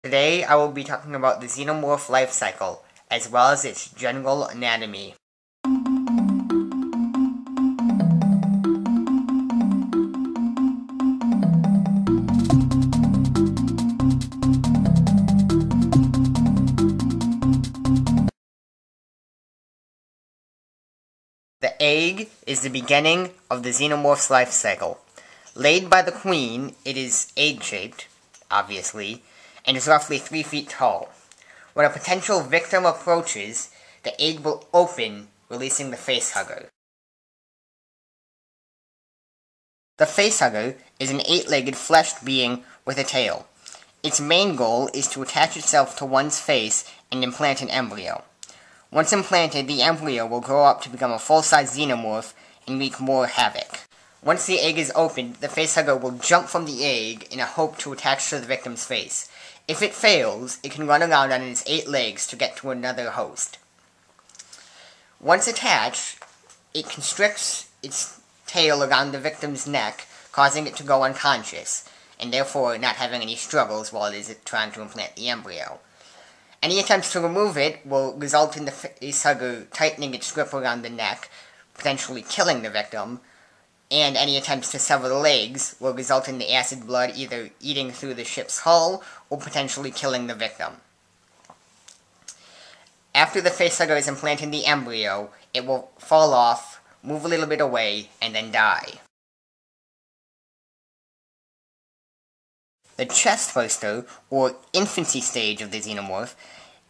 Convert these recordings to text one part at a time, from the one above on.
Today I will be talking about the Xenomorph life cycle, as well as its general anatomy. The egg is the beginning of the Xenomorph's life cycle. Laid by the queen, it is egg-shaped, obviously, and is roughly 3 feet tall. When a potential victim approaches, the egg will open, releasing the Facehugger. The Facehugger is an 8-legged fleshed being with a tail. Its main goal is to attach itself to one's face and implant an embryo. Once implanted, the embryo will grow up to become a full-size xenomorph and wreak more havoc. Once the egg is opened, the Facehugger will jump from the egg in a hope to attach to the victim's face. If it fails, it can run around on its 8 legs to get to another host. Once attached, it constricts its tail around the victim's neck, causing it to go unconscious, and therefore not having any struggles while it is trying to implant the embryo. Any attempts to remove it will result in the Facehugger tightening its grip around the neck, potentially killing the victim, and any attempts to sever the legs will result in the acid blood either eating through the ship's hull or potentially killing the victim. After the Facehugger is implanted in the embryo, it will fall off, move a little bit away, and then die. The Chestburster, or infancy stage of the Xenomorph,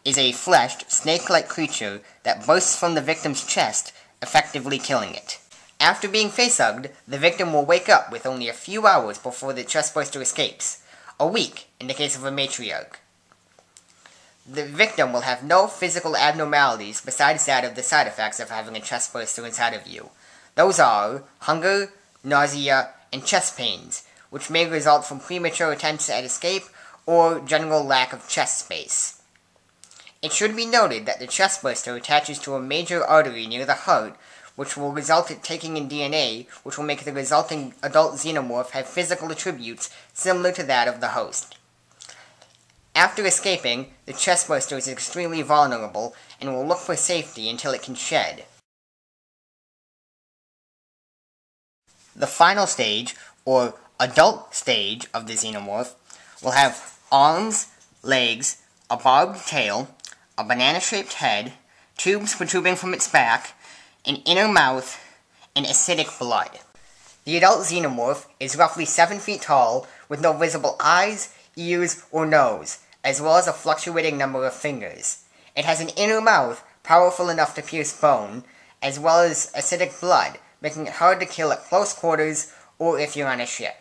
is a fleshed, snake-like creature that bursts from the victim's chest, effectively killing it. After being facehugged, the victim will wake up with only a few hours before the Chestburster escapes, a week in the case of a matriarch. The victim will have no physical abnormalities besides that of the side effects of having a Chestburster inside of you. Those are hunger, nausea, and chest pains, which may result from premature attempts at escape or general lack of chest space. It should be noted that the Chestburster attaches to a major artery near the heart, which will result in taking in DNA, which will make the resulting adult xenomorph have physical attributes similar to that of the host. After escaping, the Chestburster is extremely vulnerable and will look for safety until it can shed. The final stage, or adult stage of the xenomorph, will have arms, legs, a barbed tail, a banana-shaped head, tubes protruding from its back, an inner mouth, and acidic blood. The adult xenomorph is roughly 7 feet tall, with no visible eyes, ears, or nose, as well as a fluctuating number of fingers. It has an inner mouth powerful enough to pierce bone, as well as acidic blood, making it hard to kill at close quarters or if you're on a ship.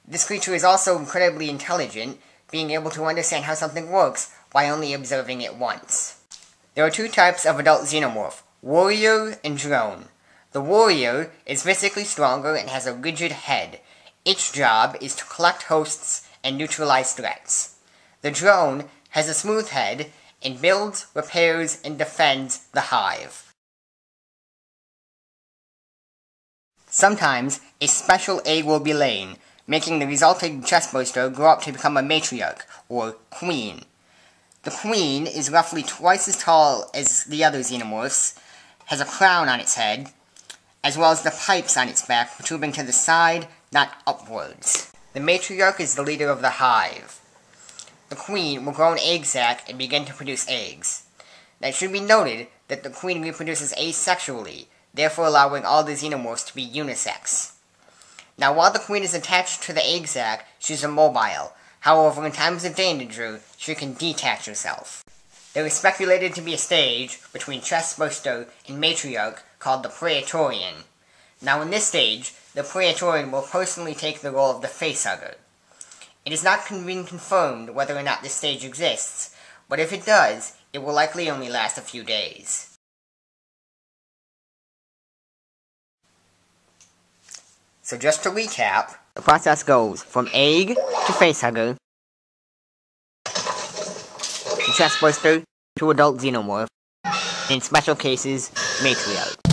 This creature is also incredibly intelligent, being able to understand how something works by only observing it once. There are 2 types of adult xenomorph, warrior and drone. The warrior is physically stronger and has a rigid head. Its job is to collect hosts and neutralize threats. The drone has a smooth head and builds, repairs, and defends the hive. Sometimes, a special egg will be laid, making the resulting Chestburster grow up to become a matriarch, or queen. The queen is roughly twice as tall as the other xenomorphs, has a crown on its head, as well as the pipes on its back protruding to the side, not upwards. The matriarch is the leader of the hive. The queen will grow an egg sac and begin to produce eggs. Now it should be noted that the queen reproduces asexually, therefore allowing all the xenomorphs to be unisex. Now while the queen is attached to the egg sac, she is immobile. However, in times of danger, she can detach herself. There is speculated to be a stage between Chestburster and matriarch called the Praetorian. Now in this stage, the Praetorian will personally take the role of the Facehugger. It has not been confirmed whether or not this stage exists, but if it does, it will likely only last a few days. So just to recap, the process goes from egg to Facehugger, to Chestburster, to adult xenomorph, in special cases, matriarch.